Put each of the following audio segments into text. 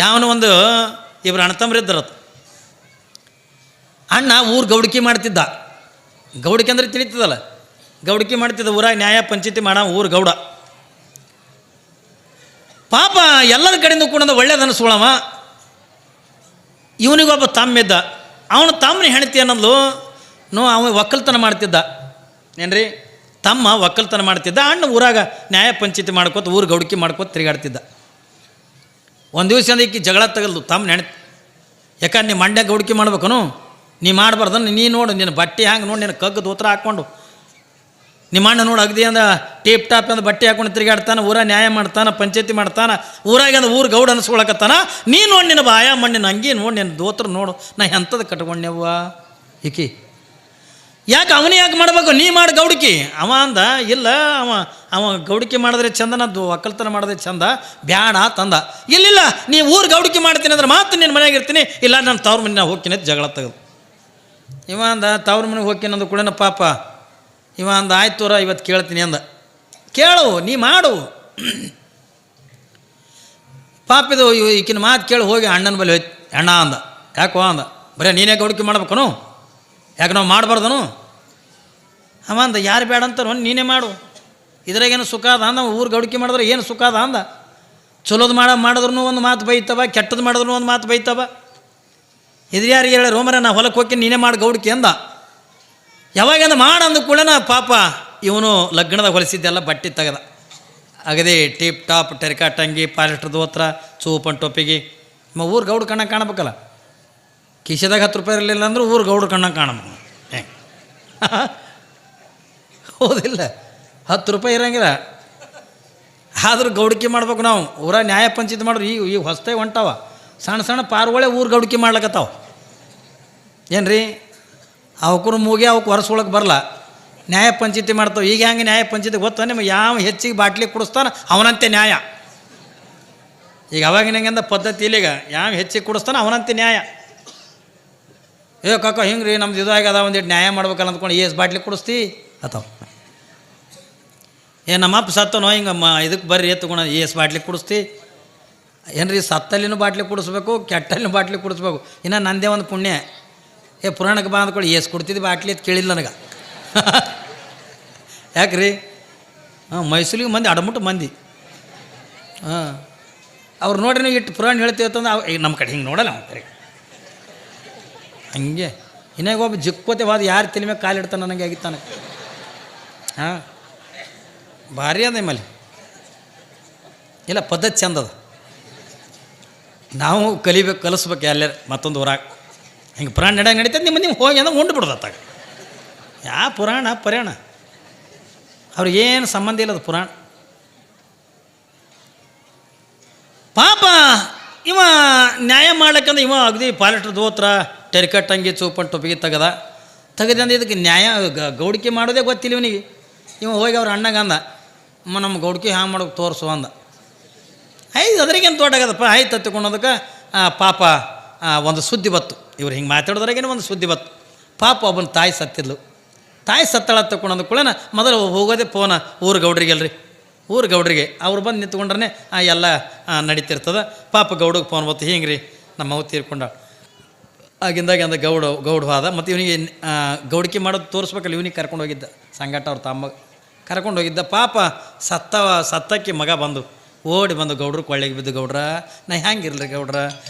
ಯಾವನು ಒಂದು ಇಬ್ಬರು ಅಣ್ಣತಮ್ಮರಿದ್ದರತ್ತು. ಅಣ್ಣ ಊರು ಗೌಡಿಕೆ ಮಾಡ್ತಿದ್ದ. ಗೌಡಿಕೆ ಅಂದ್ರೆ ತಿಳಿತದಲ್ಲ, ಗೌಡಿಕೆ ಮಾಡ್ತಿದ್ದ. ಊರಾಗ ನ್ಯಾಯ ಪಂಚಾಯತಿ ಮಾಡ ಊರು ಗೌಡ. ಪಾಪ ಎಲ್ಲರ ಕಡೆಯಿಂದ ಕೂಡ ಒಳ್ಳೇದು ಅನಿಸ್ಕೊಳವ. ಇವನಿಗೊಬ್ಬ ತಮ್ಮಿದ್ದ. ಅವನು ತಮ್ಮನ ಹೆಂಡತಿ ಅನ್ನೋದು ಅವ ಒಕ್ಕಲ್ತನ ಮಾಡ್ತಿದ್ದ. ಏನ್ರಿ, ತಮ್ಮ ಒಕ್ಕಲ್ತನ ಮಾಡ್ತಿದ್ದ. ಅಣ್ಣ ಊರಾಗ ನ್ಯಾಯ ಪಂಚಾಯತಿ ಮಾಡ್ಕೋತ ಊರು ಗೌಡಿಕೆ ಮಾಡ್ಕೋತ ತಿರುಗಾಡ್ತಿದ್ದ. ಒಂದು ದಿವಸ ಈಕಿ ಜಗಳ ತಗಲ್ದು ತಮ್ಮ ಹೆಂಡತಿ. ಯಾಕಂದ್ರೆ ನೀ ಮಂಡ್ಯ ಗೌಡಿಕೆ ಮಾಡ್ಬೇಕನು, ನೀ ಮಾಡಬಾರ್ದನ್ನು. ನೀ ನೋಡು ನಿನ್ನ ಬಟ್ಟೆ ಹ್ಯಾಂಗೆ ನೋಡಿ, ನಿನ್ನ ಕಗ್ಗು ದೋತ್ರ ಹಾಕ್ಕೊಂಡು ನಿಮ್ಮ ಅಣ್ಣ ನೋಡು ಅಗದಿ ಅಂದ ಟೇಪ್ ಟಾಪ್ ಅಂದ ಬಟ್ಟೆ ಹಾಕೊಂಡು ತಿರುಗಾಡ್ತಾನೆ, ಊರ ನ್ಯಾಯ ಮಾಡ್ತಾನೆ, ಪಂಚಾಯತಿ ಮಾಡ್ತಾನೆ, ಊರಾಗ ಅಂದ ಊರು ಗೌಡ ಅನ್ಸ್ಕೊಳಕತ್ತಾನ. ನೀ ನೋಡಿ ನಿನ್ನ ಬಾಯ ಮಣ್ಣಿನ ಅಂಗಿ ನೋಡಿ, ನಿನ್ನ ದೋತ್ರ ನೋಡು, ನಾ ಎಂಥದ್ದು ಕಟ್ಕೊಂಡೆವ್ವ ಈಕಿ. ಯಾಕೆ ಅವನೇ ಯಾಕೆ ಮಾಡ್ಬೇಕು, ನೀ ಮಾಡಿ ಗೌಡಿಕೆ. ಅವ ಅಂದ ಇಲ್ಲ, ಅವ ಗೌಡಿಕೆ ಮಾಡಿದ್ರೆ ಚಂದ, ನದ್ದು ಒಕ್ಕಲ್ತನ ಮಾಡಿದ್ರೆ ಚಂದ, ಬ್ಯಾಡ ತಂದ. ಇಲ್ಲಿಲ್ಲ, ನೀ ಊರು ಗೌಡಿಕೆ ಮಾಡ್ತೀನಿ ಅಂದ್ರೆ ಮಾತ್ರ ನಿನ್ನ ಮನೆಯಾಗ ಇರ್ತೀನಿ, ಇಲ್ಲ ನಾನು ತವ್ರ ಮನೆ ಹೋಗ್ತೀನಿ ಅಂತ ಜಗಳ ತೆಗೆದು. ಇವ ಅಂದ ತವ್ರ ಮನೆಗೆ ಹೋಗ್ತೀನಿ ಅಂದು ಕೂಡ ಪಾಪ ಇವ ಅಂದ ಆಯ್ತು ತೋರ ಇವತ್ತು ಕೇಳ್ತೀನಿ ಅಂದ. ಕೇಳು, ನೀ ಮಾಡು. ಪಾಪಿದು ಈಕಿನ ಮಾತು ಕೇಳಿ ಹೋಗಿ ಅಣ್ಣನ ಬಳಿ ಹೋಯ್ತು. ಅಣ್ಣ ಅಂದ, ಯಾಕೋ ಅಂದ, ಬರೀ ನೀನೇ ಗೌಡಿಕೆ ಮಾಡ್ಬೇಕನು, ಯಾಕೆ ನಾವು ಮಾಡಬಾರ್ದನು? ಅವ ಅಂದ, ಯಾರು ಬೇಡ ಅಂತಾರ ನೀನೇ ಮಾಡು, ಇದ್ರಾಗೇನು ಸುಖ ಅದ ಅಂದ. ಊರು ಗೌಡಿಕೆ ಮಾಡಿದ್ರೆ ಏನು ಸುಖ ಅದ ಅಂದ. ಚಲೋದು ಮಾಡಿದ್ರು ಒಂದು ಮಾತು ಬೈತವ, ಕೆಟ್ಟದ್ದು ಮಾಡಿದ್ರು ಒಂದು ಮಾತು ಬೈತವ. ಇದ್ರ ಯಾರಿಗೆ ಹೇಳ ರೋಮರ, ನಾ ಹೊಲಕ್ಕೆ ಹೋಗಿ ನೀನೇ ಮಾಡಿ ಗೌಡಿಕೆ ಅಂದ. ಯಾವಾಗಂದ ಮಾಡಂದು ಕೂಡ ಪಾಪ ಇವನು ಲಗ್ನದಾಗ ಹೊಲಿಸಿದ್ದೆಲ್ಲ ಬಟ್ಟೆ ತೆಗೆದ. ಅಗದೇ ಟೀಪ್ ಟಾಪ್ ಟೆರಿಕಾಟ್ ಅಂಗಿ, ಪಾಲಿಸ್ಟರ್ ದೋತ್ರ, ಚೂಪನ್ ಟೊಪ್ಪಿಗೆ. ಊರು ಗೌಡ ಕಣ್ಣಾಗ ಕಾಣಬೇಕಲ್ಲ. ಕಿಶೆದಾಗ 10 ರೂಪಾಯಿ ಇರಲಿಲ್ಲ ಅಂದ್ರೆ ಊರು ಗೌಡ್ರ ಕಣ್ಣಾಗ ಕಾಣಬೇಕು. ಹೌದಿಲ್ಲ, 10 ರೂಪಾಯಿ ಇರೋಂಗಿಲ್ಲ. ಆದ್ರೂ ಗೌಡಿಕೆ ಮಾಡ್ಬೇಕು ನಾವು. ಊರ ನ್ಯಾಯ ಪಂಚಾಯತಿ ಮಾಡ್ರು ಈಗ ಹೊಸ್ತಾಗಿ ಹೊಂಟಾವ ಸಣ್ಣ ಸಣ್ಣ ಪಾರ್ಗಳೇ ಊರು ಗೌಡಿಕೆ ಮಾಡ್ಲಕತ್ತಾವ. ಏನು ರೀ, ಅವಕ್ಕೂ ಮೂಗಿ ಅವಕ್ಕೆ ಹೊರಸ್ಕೊಳಕ್ಕೆ ಬರಲ್ಲ, ನ್ಯಾಯ ಪಂಚಾಯತಿ ಮಾಡ್ತಾವೆ. ಈಗ ಹೆಂಗೆ ನ್ಯಾಯ ಪಂಚಾಯತಿ ಗೊತ್ತಾ ನಿಮಗೆ? ಯಾವ ಹೆಚ್ಚಿಗೆ ಬಾಟ್ಲಿ ಕುಡಿಸ್ತಾನೆ ಅವನಂತೆ ನ್ಯಾಯ. ಈಗ ಅವಾಗಿನ ಹೆಂಗಂದ ಪದ್ಧತಿ ಇಲ್ಲಿಗ, ಯಾವ ಹೆಚ್ಚಿಗೆ ಕುಡಿಸ್ತಾನೆ ಅವನಂತೆ ನ್ಯಾಯ. ಕಾಕ ಹಿಂಗೆ ರೀ ನಮ್ದು ಇದಾಗದ ಒಂದಿಟ್ಟು ನ್ಯಾಯ ಮಾಡ್ಬೇಕಲ್ಲ ಅಂದ್ಕೊಂಡು ಏಸ್ ಬಾಟ್ಲಿ ಕುಡಿಸ್ತಿ ಅಥವಾ ನಮ್ಮಪ್ಪ ಸತ್ತನೋ ಹಿಂಗೆ ಇದಕ್ಕೆ ಬರ್ರಿ ಎತ್ಕೊಂಡು ಏಸ್ ಬಾಟ್ಲಿ ಕುಡಿಸ್ತಿ. ಏನು ರೀ, ಸತ್ತಲ್ಲಿನೂ ಬಾಟ್ಲಿ ಕುಡಿಸ್ಬೇಕು, ಕೆಟ್ಟಲ್ಲಿನೂ ಬಾಟ್ಲಿ ಕುಡಿಸ್ಬೇಕು. ಇನ್ನು ನಂದೇ ಒಂದು ಪುಣ್ಯ, ಪುರಾಣಕ್ಕೆ ಬಾ ಅಂದ್ಕೊಳ್ಳಿ ಏಸ್ ಕೊಡ್ತಿದ್ದಿ ಬಾಟ್ಲಿ ಅಂತ ಕೇಳಿಲ್ಲ ನನಗೆ. ಯಾಕೆ ರೀ, ಮೈಸೂರಿಗೆ ಮಂದಿ ಅಡಮುಟ್ಟು ಮಂದಿ. ಅವ್ರು ನೋಡ್ರಿ ನೀವು ಇಟ್ಟು ಪುರಾಣ ಹೇಳ್ತೀವಿ ಅಂತಂದ್ರೆ ನಮ್ಮ ಕಡೆ ಹಿಂಗೆ ನೋಡಲ್ಲ ಅವ್ರು ಕರೆ ಹಂಗೆ. ಇನ್ನಾಗ ಒಬ್ಬ ಜಿಕ್ಕೋತೆವಾದ ಯಾರು ತಲೆ ಮೇಲೆ ಕಾಲಿಡ್ತಾನೆ ನನಗೆ ಆಗಿತ್ತಾನೆ. ಹಾಂ, ಭಾರಿ ಅದ ನಿಮ್ಮಲ್ಲಿ ಇಲ್ಲ, ಪದ್ಧತಿ ಚಂದದ. ನಾವು ಕಲಿಬೇಕು, ಕಲಿಸ್ಬೇಕು ಎಲ್ಲರ ಮತ್ತೊಂದು ಊರಾಗ. ಹಿಂಗೆ ಪುರಾಣ ನಡೆಯಾಗ ನಡೀತದೆ, ನಿಮ್ಮ ಹೋಗಿ ಅಂದ್ರೆ ಉಂಡು ಬಿಡೋದತ್ತಾಗ. ಯಾವ ಪುರಾಣ ಪರ್ಯಾಣ ಅವ್ರಿಗೇನು ಸಂಬಂಧ ಇಲ್ಲದ ಪುರಾಣ. ಪಾಪ ಇವ ನ್ಯಾಯ ಮಾಡ್ಲಿಕ್ಕಂದ್ರೆ ಇವ ಅಗದಿ ಪಾಲಿಸ್ಟರ್ ದೋತ್ರ, ಟೆರಿಕಟ್ ಅಂಗಿ, ಚೂಪನ್ ಟೊಪ್ಪಿಗೆ ತೆಗೆದಂದ್ರೆ ಇದಕ್ಕೆ ನ್ಯಾಯ ಗೌಡಿಕೆ ಮಾಡೋದೇ ಗೊತ್ತಿಲ್ಲ ಇವನಿಗೆ. ಇವ ಹೋಗಿ ಅವ್ರ ಅಣ್ಣಗೆ ಅಂದ, ನಮ್ಮ ಗೌಡಿಕೆ ಹ್ಯಾಂಗೆ ಮಾಡೋಕೆ ತೋರಿಸು ಅಂದ. ಆಯ್ತು, ಅದ್ರಿಗೇನು ತೋಟಾಗದಪ್ಪ, ಆಯ್ತು ಹತ್ತಿಕೊಂಡೋದಕ್ಕೆ ಪಾಪ ಒಂದು ಸುದ್ದಿ ಬತ್ತು. ಇವ್ರು ಹಿಂಗೆ ಮಾತಾಡೋದ್ರಾಗೇನು ಒಂದು ಸುದ್ದಿ ಬತ್ತು. ಪಾಪ ಒಬ್ಬನ ತಾಯಿ ಸತ್ತಿದ್ಲು. ತಾಯಿ ಸತ್ತಳ ತಗೊಂಡು ಕೂಡ ಮೊದಲು ಹೋಗೋದೇ ಫೋನ ಊರು ಗೌಡ್ರಿಗೆಲ್ರಿ, ಊರು ಗೌಡ್ರಿಗೆ. ಅವ್ರು ಬಂದು ನಿಂತ್ಕೊಂಡ್ರೆ ಎಲ್ಲ ನಡೀತಿರ್ತದೆ. ಪಾಪ ಗೌಡಗೆ ಫೋನ್ ಬತ್ತು, ಹಿಂಗೆ ರೀ ನಮ್ಮ ಅವು ತೀರ್ಕೊಂಡ ಆಗಿಂದಾಗ ಅಂದ ಗೌಡ ಹೋದ. ಮತ್ತು ಇವನಿಗೆ ಗೌಡಿಕೆ ಮಾಡೋದು ತೋರಿಸ್ಬೇಕಲ್ಲ, ಇವನಿಗೆ ಕರ್ಕೊಂಡು ಹೋಗಿದ್ದ ಸಂಗಟ ಅವ್ರ ತಮ್ಮ ಕರ್ಕೊಂಡು ಹೋಗಿದ್ದ. ಪಾಪ ಸತ್ತಕ್ಕೆ ಮಗ ಬಂದು ಓಡಿ ಬಂದು ಗೌಡ್ರು ಕೊಳ್ಳೆಗೆ ಬಿದ್ದು, ಗೌಡ್ರ ನಾ ಹ್ಯಾಂಗೆ ಇರಲಿ ಗೌಡ್ರ,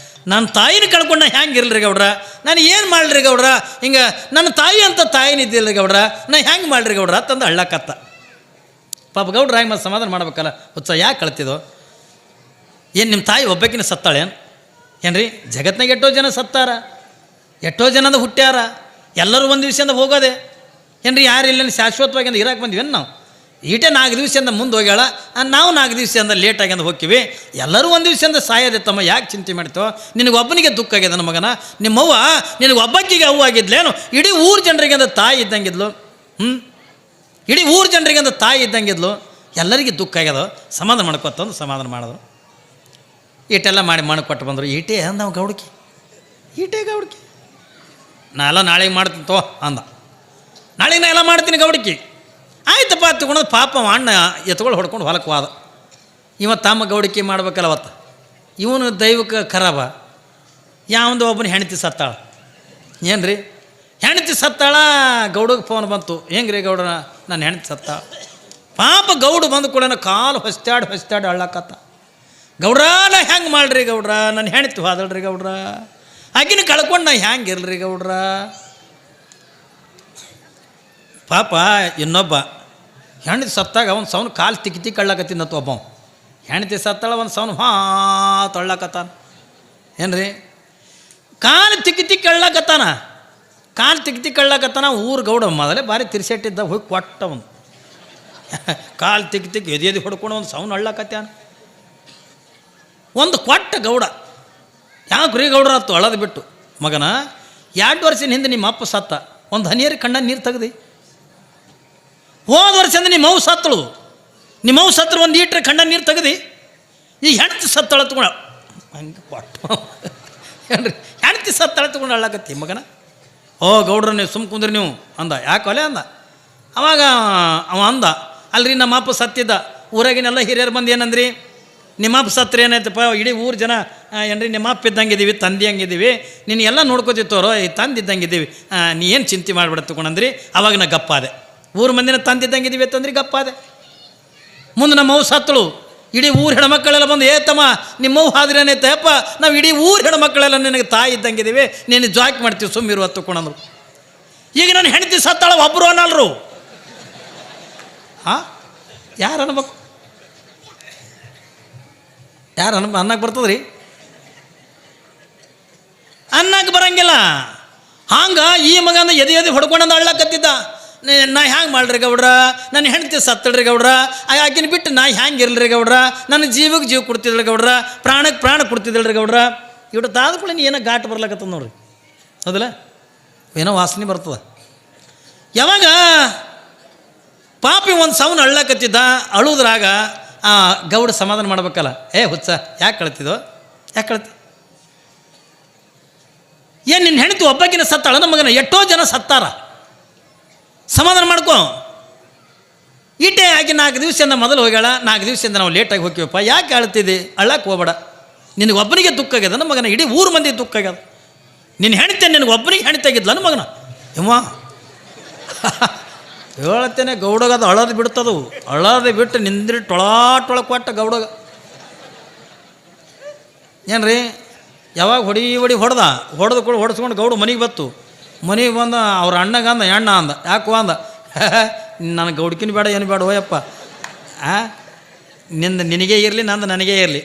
ನನ್ನ ತಾಯಿನ ಕಳ್ಕೊಂಡು ನಾ ಹ್ಯಾಂಗೆ ಇರಲಿ ಗೌಡ್ರ, ನಾನು ಏನು ಮಾಡಲಿ ಗೌಡ್ರ, ಹಿಂಗೆ ನನ್ನ ತಾಯಿ ಅಂತ ತಾಯಿನಿದ್ದಿಲ್ಲ ಗೌಡ್ರ, ನಾ ಹ್ಯಾಂಗೆ ಮಾಡಲಿ ಗೌಡ್ರ ತಂದು ಹಳ್ಳಕತ್ತ. ಪಾಪ ಗೌಡ್ರ ಹ್ಯಾಂಗೆ ಮತ್ತೆ ಸಮಾಧಾನ ಮಾಡ್ಬೇಕಲ್ಲ, ಉತ್ಸಾಹ ಯಾಕೆ ಕಳ್ತಿದೋ ಏನು, ನಿಮ್ಮ ತಾಯಿ ಒಬ್ಬಕಿನ ಸತ್ತಾಳೇನು? ಏನು ರೀ, ಜಗತ್ನಾಗ ಎಷ್ಟೋ ಜನ ಸತ್ತಾರ, ಎಷ್ಟೋ ಜನದ ಹುಟ್ಟ್ಯಾರ, ಎಲ್ಲರೂ ಒಂದು ದಿವಸದಿಂದ ಹೋಗೋದೆ. ಏನು ರೀ, ಯಾರು ಇಲ್ಲ ಶಾಶ್ವತವಾಗಿ ಅಂದ್ರೆ ಇರಾಕೆ ಬಂದಿವೇನು ನಾವು? ಈಟೇ 4 ದಿವಸದಿಂದ ಮುಂದೆ ಹೋಗ್ಯಾಳ, ನಾವು 4 ದಿವಸದಿಂದ ಲೇಟಾಗಿ ಅಂದು ಹೋಗ್ತೀವಿ. ಎಲ್ಲರೂ ಒಂದು ದಿವಸದಿಂದ ಸಾಯೋದೆ ತಮ್ಮ, ಯಾಕೆ ಚಿಂತೆ ಮಾಡ್ತೇವೆ? ನಿನಗೆ ಒಬ್ಬನಿಗೆ ದುಃಖ ಆಗಿದೆ ನನ್ನ ಮಗನ, ನಿಮ್ಮವ್ವ ನಿನಗೆ ಒಬ್ಬಕ್ಕಿಗೆ ಅವ್ವ ಆಗಿದ್ಲೇನು? ಇಡೀ ಊರು ಜನರಿಗೆ ಅಂದ ತಾಯಿ ಇದ್ದಂಗಿದ್ಲು. ಇಡೀ ಊರು ಜನರಿಗೆ ಅಂದ ತಾಯಿ ಇದ್ದಂಗಿದ್ಲು. ಎಲ್ಲರಿಗೆ ದುಃಖ ಆಗ್ಯದ, ಸಮಾಧಾನ ಮಾಡ್ಕೊತಂದು ಸಮಾಧಾನ ಮಾಡಿದ್ರು. ಈಟೆಲ್ಲ ಮಾಡಿ ಕೊಟ್ಟು ಬಂದರು. ಈಟೇ ಅಂದ ನಾವು ಗೌಡಿಕೆ, ಈಟೇ ಗೌಡಿಕೆ, ನಾಳೆಲ್ಲ ನಾಳೆಗೆ ಮಾಡ್ತೀನಿ ತೋ ಅಂದ. ನಾಳೆಗೆ ನಾ ಎಲ್ಲ ಮಾಡ್ತೀನಿ ಗೌಡಿಕೆ. ಆಯ್ತಪ್ಪ ತಗೊಂಡು ಪಾಪ ಅಣ್ಣ ಎತ್ಕೊಂಡು ಹೊಡ್ಕೊಂಡು ಹೊಲಕ್ಕೆ ಹೋದ. ಇವ ತಮ್ಮ ಗೌಡಿಕೆ ಮಾಡ್ಬೇಕಲ್ಲ ಅವತ್ತು. ಇವನು ದೈವಕ್ಕೆ ಖರಾಬ. ಯಾವಂದು ಒಬ್ಬನ ಹೆಂಡತಿ ಸತ್ತಾಳ. ಏನು ರೀ ಹೆಂಡತಿ ಸತ್ತಾಳ, ಗೌಡಗೆ ಫೋನ್ ಬಂತು, ಹೆಂಗೆ ರೀ ಗೌಡ ನನ್ನ ಹೆಂಡತಿ ಸತ್ತಾಳ. ಪಾಪ ಗೌಡ ಬಂದು ಕೂಡ ಕಾಲು ಹೊಸ್ತಾಡಿ ಅಳ್ಳಾಕತ್ತ. ಗೌಡ್ರ ನಾ ಹೆಂಗೆ ಮಾಡ್ರಿ ಗೌಡ್ರ, ನನ್ನ ಹೆಂಡತಿ ಹೋದಳ್ರಿ ಗೌಡ್ರ, ಆಕಿನ ಕಳ್ಕೊಂಡು ನಾ ಹೆಂಗೆ ಇರಲ್ರಿ ಗೌಡ್ರ. ಪಾಪ ಇನ್ನೊಬ್ಬ ಹೆಂಡತಿ ಸತ್ತಾಗ ಒಂದು ಸೌನ್ ಕಾಲು ತಿಕ್ಕಿ ಕಳ್ಳಾಕತ್ತಿಂದತ್ತು. ಒಬ್ಬ ಹೆಂಡತಿ ಸತ್ತಾಳ, ಒಂದು ಸೌನ್ ತೊಳ್ಳಾಕತ್ತಾನ. ಏನು ರೀ ಕಾಲು ತಿಕ್ಕಿ ಕಳ್ಳಾಕತ್ತಾನ. ಕಾಲು ತಿಕ್ಕಿ ಕಳ್ಳಾಕತ್ತಾನ. ಊರು ಗೌಡ ಮೊದಲೇ ಭಾರಿ ತಿರ್ಸೆಟ್ಟಿದ್ದ, ಹೋಗಿ ಕೊಟ್ಟ ಒಂದು ಕಾಲು ತಿಕ್ಕಿ ಎದೆ ಹೊಡ್ಕೊಂಡು ಒಂದು ಸೌನ್ ಅಳ್ಳಾಕತ್ಯಾನ. ಒಂದು ಕೊಟ್ಟ ಗೌಡ. ಯಾಕೆ ರೀ ಗೌಡ್ರ ಆತು ಅಳದು ಬಿಟ್ಟು, ಮಗನ 2 ವರ್ಷದ ಹಿಂದೆ ನಿಮ್ಮ ಅಪ್ಪ ಸತ್ತ, ಒಂದು ಹನಿಯರಿ ಕಣ್ಣ ನೀರು ತೆಗ್ದು. ಹೋದ ವರ್ಷದಿಂದ ನಿಮ್ಮ ಮೌ ಸತ್ತಳು, ನಿಮ್ಮ ಮೌ ಸತ್ರ ಒಂದು ಈಟ್ರೆ ಕಣ್ಣ ನೀರು ತೆಗ್ದು. ಈ ಹೆಂಡತಿ ಸತ್ತಳ ತಗೊಂಡ ಹಂಗೆ ಕೊಟ್ಟ. ಏನ್ರಿ ಹೆಂಡತಿ ಸತ್ತಳ ತಗೊಂಡು ಅಳ್ಳಾಕತ್ತಿ ಮಗನ. ಓ ಗೌಡ್ರ ನೀವು ಸುಮ್ಮ ಕುಂದ್ರಿ ನೀವು ಅಂದ. ಯಾಕೆ ಒಲೆ ಅಂದ. ಅವಾಗ ಅವ ಅಂದ, ಅಲ್ರಿ ನಮ್ಮ ಅಪ್ಪ ಸತ್ತಿದ್ದ, ಊರಾಗಿನೆಲ್ಲ ಹಿರಿಯರು ಬಂದು ಏನಂದ್ರಿ, ನಿಮ್ಮ ಅಪ್ಪ ಸತ್ರ ಏನಾಯ್ತಪ್ಪ, ಇಡೀ ಊರು ಜನ ಏನ್ರಿ ನಿಮ್ಮ ಅಪ್ಪ ಇದ್ದಂಗಿದ್ದೀವಿ, ತಂದೆ ಹಂಗಿದ್ದೀವಿ, ನೀನು ಎಲ್ಲ ನೋಡ್ಕೋತಿತ್ತೋರೋ, ಈ ತಂದಿದ್ದಂಗಿದ್ದೀವಿ, ನೀ ಏನು ಚಿಂತೆ ಮಾಡಿಬಿಡ ತಗೊಂಡಂದ್ರಿ. ಅವಾಗ ನಾ ಗಪ್ಪಾದೆ. ಊರು ಮಂದಿನ ತಂದಿದ್ದಂಗಿದ್ದೀವಿ ಅಂತಂದ್ರಿ ಗಪ್ಪಾದೆ. ಮುಂದೆ ನಮ್ಮ ಅವ್ವ ಸತ್ತಳು. ಇಡೀ ಊರು ಹೆಣ್ಮಕ್ಕಳೆಲ್ಲ ಬಂದು, ಏತಮ್ಮ ನಿಮ್ಮವ್ವ ಆದ್ರೆ ಏನೈತೆ ಅಪ್ಪ, ನಾವು ಇಡೀ ಊರು ಹೆಣ್ಮಕ್ಕಳೆಲ್ಲ ನಿನಗೆ ತಾಯಿ ಇದ್ದಂಗಿದ್ದೀವಿ, ನೀನು ಜಾಕ್ ಮಾಡ್ತೀವಿ ಸುಮ್ಮಿರು ತಗೊಂಡಂದ್ರು. ಈಗ ನಾನು ಹೆಂಡತಿ ಸತ್ತಾಳ, ಒಬ್ಬರು ಅನ್ನಲ್ರು. ಯಾರು ಅನ್ಬೇಕು, ಯಾರು ಅನ್ನಕ್ಕೆ ಬರ್ತದ್ರಿ? ಅನ್ನಕ್ಕೆ ಬರಂಗಿಲ್ಲ. ಹಂಗೆ ಈ ಮಗನ ಎದೆ ಹೊಡ್ಕೊಂಡಂದು ಅಳ್ಳಾಕತ್ತಿದ್ದ. ನಾ ಹ್ಯಾಂಗೆ ಮಾಡ್ರಿ ಗೌಡ್ರ, ನನ್ನ ಹೆಂಡತಿ ಸತ್ತಳ್ರಿ ಗೌಡ್ರ, ಆಕಿನ ಬಿಟ್ಟು ನಾ ಹ್ಯಾಂಗೆ ಇರಲ್ರಿ ಗೌಡ್ರ, ನನ್ನ ಜೀವಕ್ಕೆ ಜೀವ ಕೊಡ್ತಿದ್ರಿ ಗೌಡ್ರ, ಪ್ರಾಣಕ್ಕೆ ಪ್ರಾಣ ಕೊಡ್ತಿದ್ದಿಲ್ರಿ ಗೌಡ್ರ. ಇವ್ರು ತಾದ ಕೂಡ ಏನೋ ಘಾಟ್ ಬರ್ಲಕತ್ತದ ನೋಡ್ರಿ, ಹೌದಲ್ಲ, ಏನೋ ವಾಸನೆ ಬರ್ತದ. ಯಾವಾಗ ಪಾಪಿ ಒಂದು ಸೌನ್ ಅಳ್ಳಾಕತ್ತಿದ್ದ, ಅಳುದ್ರಾಗ ಗೌಡ ಸಮಾಧಾನ ಮಾಡ್ಬೇಕಲ್ಲ. ಹುಚ್ಚ ಯಾಕೆ ಕಳ್ತಿದ್ದೋ, ಯಾಕೆ ಕಳ್ತಿ, ಏನು ನಿನ್ನ ಹೆಂಡತಿ ಒಬ್ಬಕಿನ ಸತ್ತಾಳ ನಮ್ಮ ಮಗನ, ಎಷ್ಟೋ ಜನ ಸತ್ತಾರ, ಸಮಾಧಾನ ಮಾಡ್ಕೊ. ಈಟೆ ಆಗಿ 4 ದಿವಸದಿಂದ ಮೊದಲು ಹೋಗ್ಯಾಳ, 4 ದಿವಸದಿಂದ ನಾವು ಲೇಟಾಗಿ ಹೋಗ್ತೀವಪ್ಪ, ಯಾಕೆ ಅಳ್ತಿದ್ದಿ, ಅಳ್ಳಕ್ಕೆ ಹೋಗ್ಬೇಡ. ನಿನಗೆ ಒಬ್ಬನಿಗೆ ದುಃಖ ಆಗ್ಯದ ನಮ್ಮ ಮಗನ, ಇಡೀ ಊರು ಮಂದಿ ದುಃಖ ಆಗ್ಯದ. ನಿನ್ನ ಹೆಂಡತಿ ನಿನಗೆ ಒಬ್ಬನಿಗೆ ಹೆಂಡತಿ ಆಗಿದ್ಲ ನಮ್ಮ ಮಗನ. ಇವ ಹೇಳತ್ತೇನೆ ಗೌಡಗದ ಅಳದು ಬಿಡ್ತದವು, ಅಳದು ಬಿಟ್ಟು ನಿಂದ್ರಿ ಟೊಳ ಕೊಟ್ಟ ಗೌಡಗ. ಏನು ರೀ ಯಾವಾಗ ಹೊಡೆದು ಕೂಡ ಹೊಡೆಸ್ಕೊಂಡು ಗೌಡ ಮನೆಗೆ ಬತ್ತು. ಮನೆಗೆ ಬಂದ ಅವ್ರ ಅಣ್ಣಗೆ ಅಂದ, ಎಣ್ಣ ಅಂದ, ಯಾಕೋ ಅಂದ, ನನಗೆ ಗೌಡ್ಕಿನ ಬೇಡ ಏನು ಬೇಡ ಹೋಯಪ್ಪ, ನಿಂದು ನಿನಗೇ ಇರಲಿ, ನಂದು ನನಗೇ ಇರಲಿ,